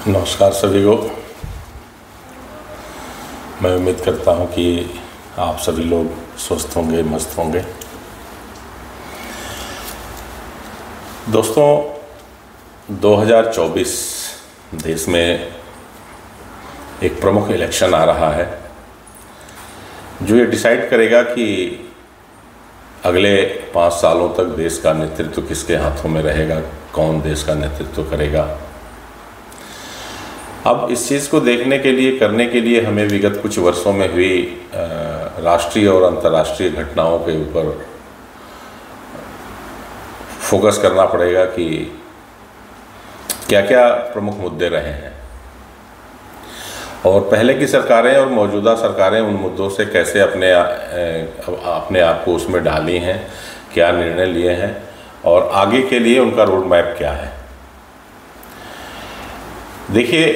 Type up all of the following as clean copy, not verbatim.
नमस्कार सभी को। मैं उम्मीद करता हूं कि आप सभी लोग स्वस्थ होंगे, मस्त होंगे। दोस्तों, 2024 देश में एक प्रमुख इलेक्शन आ रहा है जो ये डिसाइड करेगा कि अगले 5 सालों तक देश का नेतृत्व किसके हाथों में रहेगा, कौन देश का नेतृत्व करेगा। अब इस चीज़ को देखने के लिए, करने के लिए हमें विगत कुछ वर्षों में हुई राष्ट्रीय और अंतर्राष्ट्रीय घटनाओं के ऊपर फोकस करना पड़ेगा कि क्या क्या प्रमुख मुद्दे रहे हैं और पहले की सरकारें और मौजूदा सरकारें उन मुद्दों से कैसे अपने आप को उसमें डाली हैं, क्या निर्णय लिए हैं और आगे के लिए उनका रोड मैप क्या है। देखिए,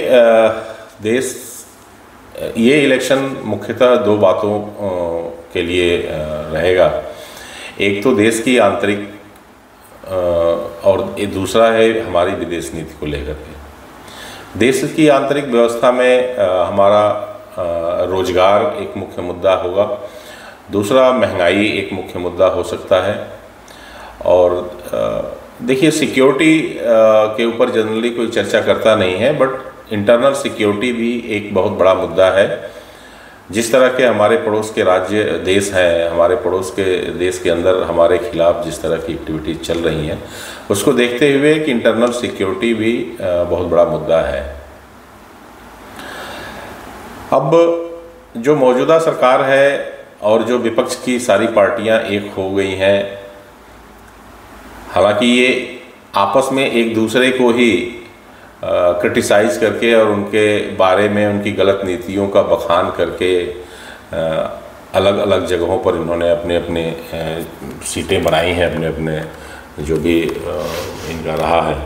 ये इलेक्शन मुख्यतः 2 बातों के लिए रहेगा। एक तो देश की आंतरिक और दूसरा है हमारी विदेश नीति को लेकर के। देश की आंतरिक व्यवस्था में हमारा रोजगार एक मुख्य मुद्दा होगा, दूसरा महंगाई एक मुख्य मुद्दा हो सकता है और देखिए, सिक्योरिटी के ऊपर जनरली कोई चर्चा करता नहीं है, बट इंटरनल सिक्योरिटी भी एक बहुत बड़ा मुद्दा है। जिस तरह के हमारे पड़ोस के राज्य देश हैं, हमारे पड़ोस के देश के अंदर हमारे खिलाफ जिस तरह की एक्टिविटीज चल रही हैं, उसको देखते हुए कि इंटरनल सिक्योरिटी भी बहुत बड़ा मुद्दा है। अब जो मौजूदा सरकार है और जो विपक्ष की सारी पार्टियां एक हो गई हैं, हालांकि ये आपस में एक दूसरे को ही क्रिटिसाइज़ करके और उनके बारे में उनकी गलत नीतियों का बखान करके अलग अलग जगहों पर इन्होंने अपने अपने सीटें बनाई हैं, अपने अपने जो भी इनका रहा है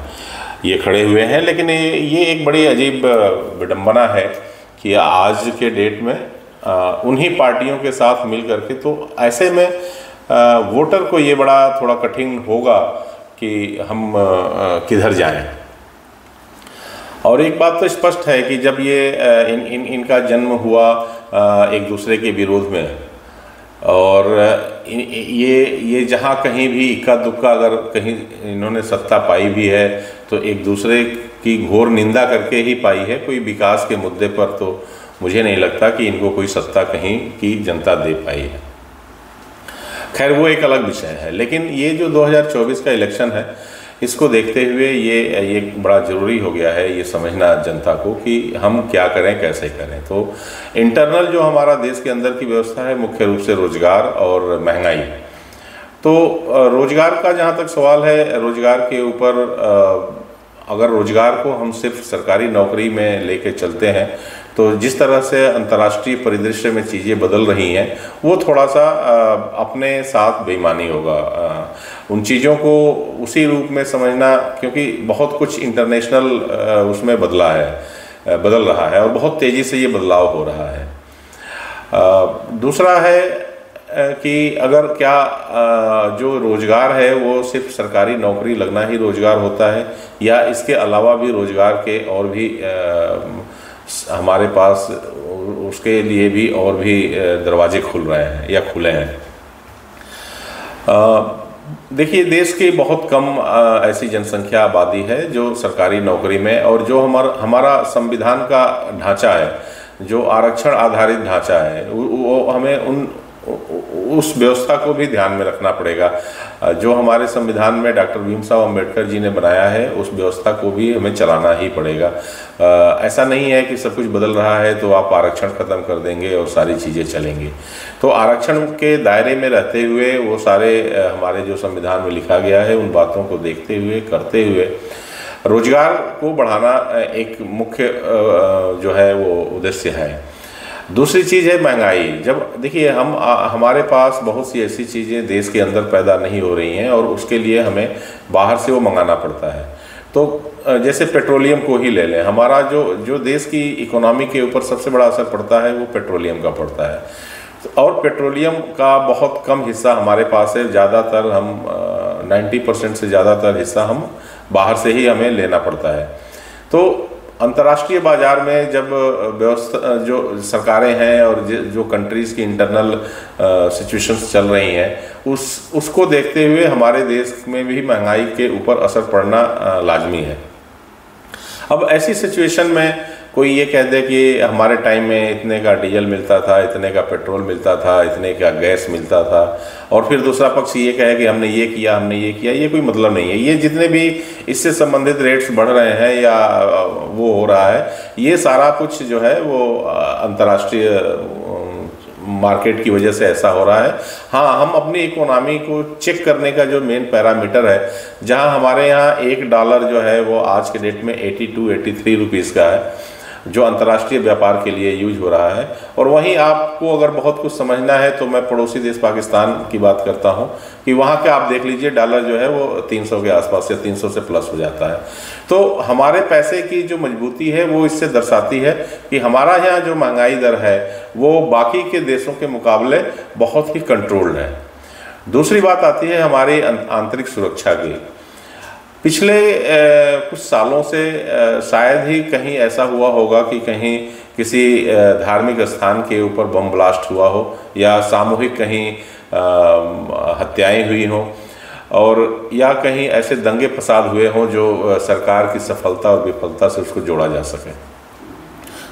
ये खड़े हुए हैं। लेकिन ये एक बड़ी अजीब विडंबना है कि आज के डेट में उन्हीं पार्टियों के साथ मिल करके, तो ऐसे में वोटर को ये बड़ा थोड़ा कठिन होगा कि हम किधर जाएं। और एक बात तो स्पष्ट है कि जब ये इनका जन्म हुआ एक दूसरे के विरोध में, और ये जहाँ कहीं भी इक्का दुक्का अगर कहीं इन्होंने सत्ता पाई भी है तो एक दूसरे की घोर निंदा करके ही पाई है। कोई विकास के मुद्दे पर तो मुझे नहीं लगता कि इनको कोई सत्ता कहीं की जनता दे पाई है। खैर, वो एक अलग विषय है। लेकिन ये जो 2024 का इलेक्शन है, इसको देखते हुए ये बड़ा ज़रूरी हो गया है ये समझना जनता को कि हम क्या करें, कैसे करें। तो इंटरनल जो हमारा देश के अंदर की व्यवस्था है, मुख्य रूप से रोजगार और महंगाई। तो रोजगार का जहाँ तक सवाल है, रोजगार के ऊपर अगर रोजगार को हम सिर्फ सरकारी नौकरी में लेके चलते हैं तो जिस तरह से अंतर्राष्ट्रीय परिदृश्य में चीज़ें बदल रही हैं, वो थोड़ा सा अपने साथ बेईमानी होगा। उन चीज़ों को उसी रूप में समझना, क्योंकि बहुत कुछ इंटरनेशनल उसमें बदल रहा है और बहुत तेज़ी से ये बदलाव हो रहा है। दूसरा है कि अगर क्या जो रोज़गार है वो सिर्फ सरकारी नौकरी लगना ही रोज़गार होता है, या इसके अलावा भी रोज़गार के और भी हमारे पास उसके लिए भी और भी दरवाजे खुल रहे हैं या खुले हैं। देखिए, देश की बहुत कम ऐसी जनसंख्या आबादी है जो सरकारी नौकरी में, और जो हमारा संविधान का ढांचा है, जो आरक्षण आधारित ढांचा है, वो हमें उस व्यवस्था को भी ध्यान में रखना पड़ेगा। जो हमारे संविधान में डॉक्टर भीमराव अंबेडकर जी ने बनाया है, उस व्यवस्था को भी हमें चलाना ही पड़ेगा। ऐसा नहीं है कि सब कुछ बदल रहा है तो आप आरक्षण ख़त्म कर देंगे और सारी चीज़ें चलेंगी। तो आरक्षण के दायरे में रहते हुए वो सारे हमारे जो संविधान में लिखा गया है, उन बातों को देखते हुए, करते हुए रोजगार को बढ़ाना एक मुख्य जो है वो उद्देश्य है। दूसरी चीज़ है महंगाई। जब देखिए, हमारे पास बहुत सी ऐसी चीज़ें देश के अंदर पैदा नहीं हो रही हैं और उसके लिए हमें बाहर से वो मंगाना पड़ता है। तो जैसे पेट्रोलियम को ही ले लें, हमारा जो देश की इकोनॉमी के ऊपर सबसे बड़ा असर पड़ता है वो पेट्रोलियम का पड़ता है, और पेट्रोलियम का बहुत कम हिस्सा हमारे पास है। ज़्यादातर हम 90% से ज़्यादातर हिस्सा हम बाहर से ही हमें लेना पड़ता है। तो अंतर्राष्ट्रीय बाजार में जब व्यवस्था जो सरकारें हैं और जो कंट्रीज़ की इंटरनल सिचुएशंस चल रही हैं उसको देखते हुए हमारे देश में भी महंगाई के ऊपर असर पड़ना लाजमी है। अब ऐसी सिचुएशन में कोई ये कह दे कि हमारे टाइम में इतने का डीजल मिलता था, इतने का पेट्रोल मिलता था, इतने का गैस मिलता था, और फिर दूसरा पक्ष ये कहे कि हमने ये किया, ये कोई मतलब नहीं है। ये जितने भी इससे संबंधित रेट्स बढ़ रहे हैं या वो हो रहा है, ये सारा कुछ जो है वो अंतर्राष्ट्रीय मार्केट की वजह से ऐसा हो रहा है। हाँ, हम अपनी इकोनॉमी को चेक करने का जो मेन पैरामीटर है, जहाँ हमारे यहाँ $1 जो है वो आज के डेट में 82-83 रुपीज़ का है, जो अंतर्राष्ट्रीय व्यापार के लिए यूज हो रहा है। और वहीं आपको अगर बहुत कुछ समझना है तो मैं पड़ोसी देश पाकिस्तान की बात करता हूं कि वहां के आप देख लीजिए डॉलर जो है वो 300 के आसपास या 300 से प्लस हो जाता है। तो हमारे पैसे की जो मजबूती है वो इससे दर्शाती है कि हमारा यहाँ जो महंगाई दर है वो बाकी के देशों के मुकाबले बहुत ही कंट्रोल्ड है। दूसरी बात आती है हमारी आंतरिक सुरक्षा की। पिछले कुछ सालों से शायद ही कहीं ऐसा हुआ होगा कि कहीं किसी धार्मिक स्थान के ऊपर बम ब्लास्ट हुआ हो या सामूहिक कहीं हत्याएं हुई हों, और या कहीं ऐसे दंगे फसाद हुए हों जो सरकार की सफलता और विफलता से उसको जोड़ा जा सके।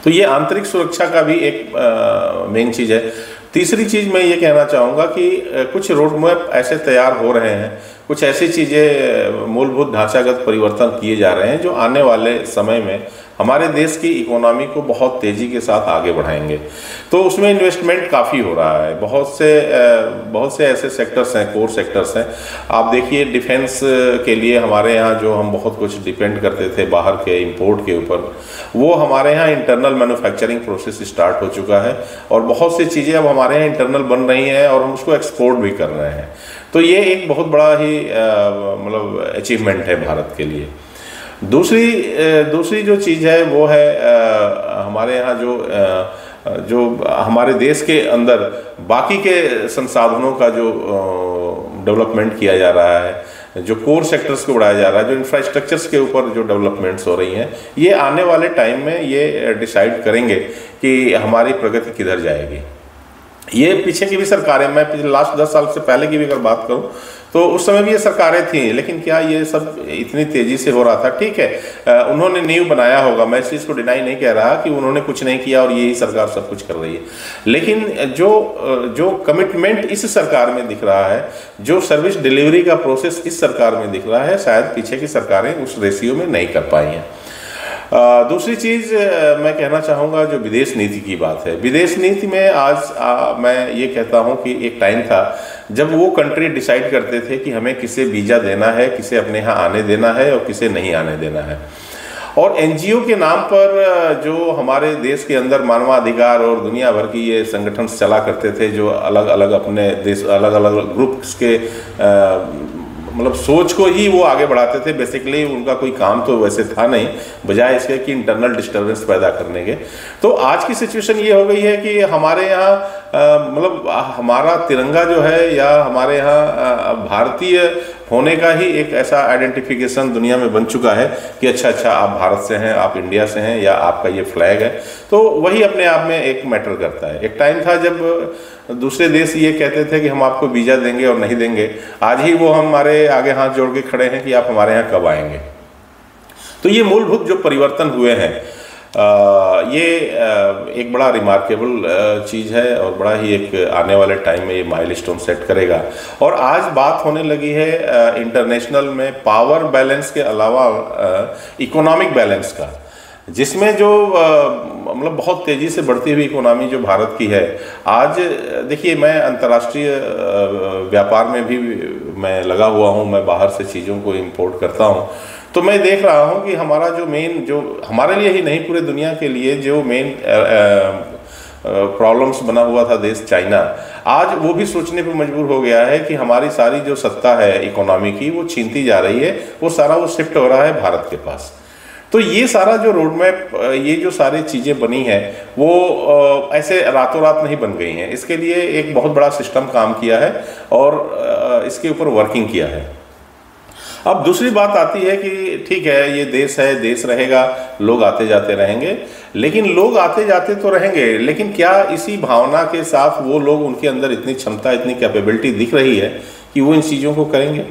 तो ये आंतरिक सुरक्षा का भी एक मेन चीज़ है। तीसरी चीज़ मैं ये कहना चाहूँगा कि कुछ रोड मैप ऐसे तैयार हो रहे हैं, कुछ ऐसी चीज़ें मूलभूत ढांचागत परिवर्तन किए जा रहे हैं जो आने वाले समय में हमारे देश की इकोनॉमी को बहुत तेज़ी के साथ आगे बढ़ाएंगे। तो उसमें इन्वेस्टमेंट काफ़ी हो रहा है। बहुत से ऐसे सेक्टर्स हैं, कोर सेक्टर्स हैं। आप देखिए डिफेंस के लिए हमारे यहाँ जो हम बहुत कुछ डिपेंड करते थे बाहर के इंपोर्ट के ऊपर, वो हमारे यहाँ इंटरनल मैन्युफैक्चरिंग प्रोसेस स्टार्ट हो चुका है और बहुत सी चीज़ें अब हमारे यहाँ इंटरनल बन रही हैं और हम उसको एक्सपोर्ट भी कर रहे हैं। तो ये एक बहुत बड़ा ही मतलब अचीवमेंट है भारत के लिए। दूसरी जो चीज़ है वो है हमारे यहाँ जो हमारे देश के अंदर बाकी के संसाधनों का जो डेवलपमेंट किया जा रहा है, जो कोर सेक्टर्स को बढ़ाया जा रहा है, जो इंफ्रास्ट्रक्चर्स के ऊपर जो डेवलपमेंट्स हो रही हैं, ये आने वाले टाइम में ये डिसाइड करेंगे कि हमारी प्रगति किधर जाएगी। ये पीछे की भी सरकारें, मैं पिछले लास्ट 10 साल से पहले की भी अगर बात करूं तो उस समय भी ये सरकारें थीं, लेकिन क्या ये सब इतनी तेज़ी से हो रहा था? ठीक है, उन्होंने नींव बनाया होगा, मैं इस चीज़ को डिनाई नहीं कह रहा कि उन्होंने कुछ नहीं किया और यही सरकार सब कुछ कर रही है, लेकिन जो कमिटमेंट इस सरकार में दिख रहा है, जो सर्विस डिलीवरी का प्रोसेस इस सरकार में दिख रहा है, शायद पीछे की सरकारें उस रेशियो में नहीं कर पाई हैं। दूसरी चीज़ मैं कहना चाहूँगा जो विदेश नीति की बात है। विदेश नीति में आज मैं ये कहता हूँ कि एक टाइम था जब वो कंट्री डिसाइड करते थे कि हमें किसे वीज़ा देना है, किसे अपने यहाँ आने देना है और किसे नहीं आने देना है। और एनजीओ के नाम पर जो हमारे देश के अंदर मानवाधिकार और दुनिया भर की ये संगठन चला करते थे, जो अलग अलग अपने देश अलग अलग ग्रुप्स के मतलब सोच को ही वो आगे बढ़ाते थे। बेसिकली उनका कोई काम तो वैसे था नहीं, बजाय इसके कि इंटरनल डिस्टर्बेंस पैदा करने के। तो आज की सिचुएशन ये हो गई है कि हमारे यहाँ मतलब हमारा तिरंगा जो है या हमारे यहाँ भारतीय होने का ही एक ऐसा आइडेंटिफिकेशन दुनिया में बन चुका है कि अच्छा आप भारत से हैं, आप इंडिया से हैं, या आपका ये फ्लैग है। तो वही अपने आप में एक मैटर करता है। एक टाइम था जब दूसरे देश ये कहते थे कि हम आपको वीज़ा देंगे और नहीं देंगे, आज ही वो हमारे आगे हाथ जोड़ के खड़े हैं कि आप हमारे यहाँ कब आएंगे। तो ये मूलभूत जो परिवर्तन हुए हैं, ये एक बड़ा रिमार्केबल चीज़ है और बड़ा ही एक आने वाले टाइम में ये माइलस्टोन सेट करेगा। और आज बात होने लगी है इंटरनेशनल में पावर बैलेंस के अलावा इकोनॉमिक बैलेंस का, जिसमें जो मतलब बहुत तेज़ी से बढ़ती हुई इकोनॉमी जो भारत की है। आज देखिए, मैं अंतर्राष्ट्रीय व्यापार में भी मैं लगा हुआ हूँ, मैं बाहर से चीज़ों को इंपोर्ट करता हूँ। तो मैं देख रहा हूँ कि हमारा जो मेन, जो हमारे लिए ही नहीं पूरे दुनिया के लिए जो मेन प्रॉब्लम्स बना हुआ था देश चाइना, आज वो भी सोचने पर मजबूर हो गया है कि हमारी सारी जो सत्ता है इकोनॉमी की वो छीनती जा रही है, वो सारा वो शिफ्ट हो रहा है भारत के पास। तो ये सारा जो रोड मैप, ये जो सारी चीज़ें बनी हैं वो ऐसे रातों रात नहीं बन गई हैं। इसके लिए एक बहुत बड़ा सिस्टम काम किया है और इसके ऊपर वर्किंग किया है। अब दूसरी बात आती है कि ठीक है, ये देश है, देश रहेगा, लोग आते जाते रहेंगे, लेकिन लोग आते जाते तो रहेंगे, लेकिन क्या इसी भावना के साथ वो लोग, उनके अंदर इतनी क्षमता, इतनी कैपेबिलिटी दिख रही है कि वो इन चीज़ों को करेंगे?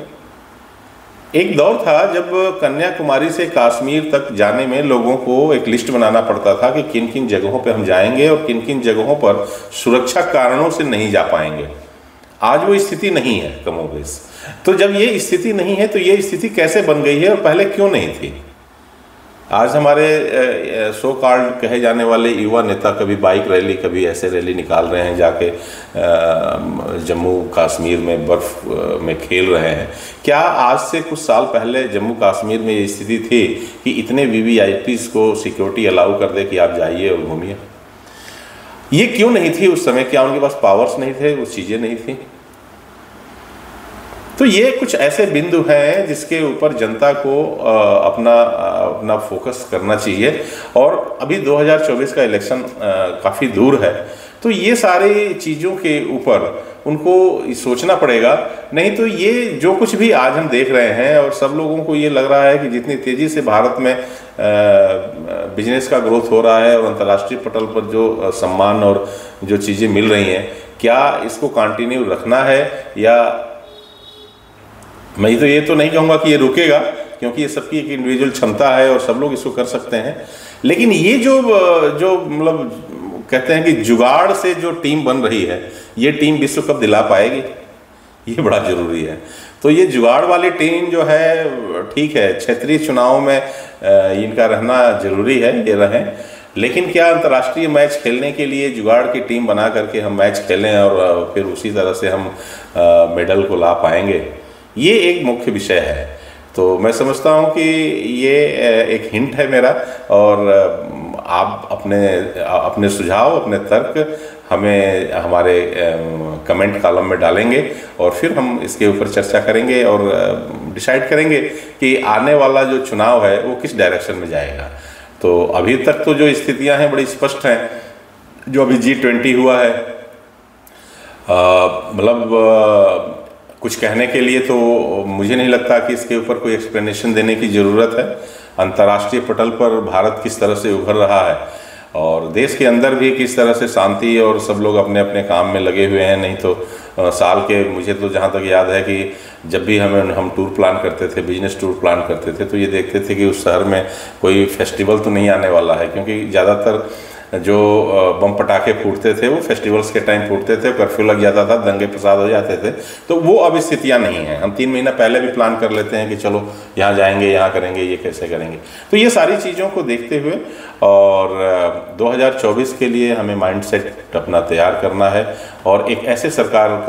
एक दौर था जब कन्याकुमारी से कश्मीर तक जाने में लोगों को एक लिस्ट बनाना पड़ता था कि किन किन जगहों पर हम जाएंगे और किन किन जगहों पर सुरक्षा कारणों से नहीं जा पाएंगे। आज वो स्थिति नहीं है कमोबेश। तो जब ये स्थिति नहीं है तो ये स्थिति कैसे बन गई है और पहले क्यों नहीं थी? आज हमारे सो कॉल्ड कहे जाने वाले युवा नेता कभी बाइक रैली, कभी ऐसे रैली निकाल रहे हैं, जाके जम्मू कश्मीर में बर्फ़ में खेल रहे हैं। क्या आज से कुछ साल पहले जम्मू कश्मीर में ये स्थिति थी कि इतने वीवीआईपीज़ को सिक्योरिटी अलाउ कर दे कि आप जाइए और घूमिए? ये क्यों नहीं थी उस समय? क्या उनके पास पावर्स नहीं थे, वो चीज़ें नहीं थी? तो ये कुछ ऐसे बिंदु हैं जिसके ऊपर जनता को अपना फोकस करना चाहिए। और अभी 2024 का इलेक्शन काफ़ी दूर है, तो ये सारी चीज़ों के ऊपर उनको सोचना पड़ेगा। नहीं तो ये जो कुछ भी आज हम देख रहे हैं और सब लोगों को ये लग रहा है कि जितनी तेज़ी से भारत में बिजनेस का ग्रोथ हो रहा है और अंतर्राष्ट्रीय पटल पर जो सम्मान और जो चीज़ें मिल रही हैं, क्या इसको कंटिन्यू रखना है? या मैं तो ये तो नहीं कहूँगा कि ये रुकेगा, क्योंकि ये सबकी एक इंडिविजुअल क्षमता है और सब लोग इसको कर सकते हैं। लेकिन ये जो मतलब कहते हैं कि जुगाड़ से जो टीम बन रही है, ये टीम विश्व कप दिला पाएगी? ये बड़ा ज़रूरी है। तो ये जुगाड़ वाली टीम जो है, ठीक है, क्षेत्रीय चुनाव में इनका रहना ज़रूरी है, ये रहें, लेकिन क्या अंतर्राष्ट्रीय मैच खेलने के लिए जुगाड़ की टीम बना करके हम मैच खेलें और फिर उसी तरह से हम मेडल को ला पाएंगे? ये एक मुख्य विषय है। तो मैं समझता हूँ कि ये एक हिंट है मेरा, और आप अपने सुझाव, अपने तर्क हमें हमारे कमेंट कॉलम में डालेंगे और फिर हम इसके ऊपर चर्चा करेंगे और डिसाइड करेंगे कि आने वाला जो चुनाव है वो किस डायरेक्शन में जाएगा। तो अभी तक तो जो स्थितियां हैं बड़ी स्पष्ट हैं। जो अभी G20 हुआ है, मतलब कुछ कहने के लिए तो मुझे नहीं लगता कि इसके ऊपर कोई एक्सप्लेनेशन देने की ज़रूरत है। अंतर्राष्ट्रीय पटल पर भारत किस तरह से उभर रहा है और देश के अंदर भी किस तरह से शांति और सब लोग अपने अपने काम में लगे हुए हैं। नहीं तो साल के, मुझे तो जहाँ तक याद है कि जब भी हम टूर प्लान करते थे, बिजनेस टूर प्लान करते थे, तो ये देखते थे कि उस शहर में कोई फेस्टिवल तो नहीं आने वाला है, क्योंकि ज़्यादातर जो बम पटाखे फूटते थे वो फेस्टिवल्स के टाइम फूटते थे, कर्फ्यू लग जाता था, दंगे फसाद हो जाते थे। तो वो अब स्थितियाँ नहीं हैं। हम 3 महीना पहले भी प्लान कर लेते हैं कि चलो यहाँ जाएंगे, यहाँ करेंगे, ये कैसे करेंगे। तो ये सारी चीज़ों को देखते हुए और 2024 के लिए हमें माइंडसेट अपना तैयार करना है और एक ऐसे सरकार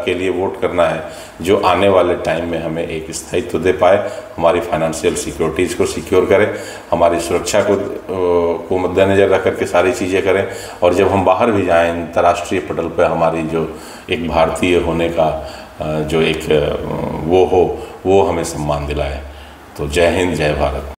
के लिए वोट करना है जो आने वाले टाइम में हमें एक स्थायित्व दे पाए, हमारी फाइनेंशियल सिक्योरिटीज़ को सिक्योर करे, हमारी सुरक्षा को मद्देनज़र रख करके सारी चीज़ें करें। और जब हम बाहर भी जाएं अंतर्राष्ट्रीय पटल पर, हमारी जो एक भारतीय होने का जो एक वो हमें सम्मान दिलाए। तो जय हिंद, जय भारत।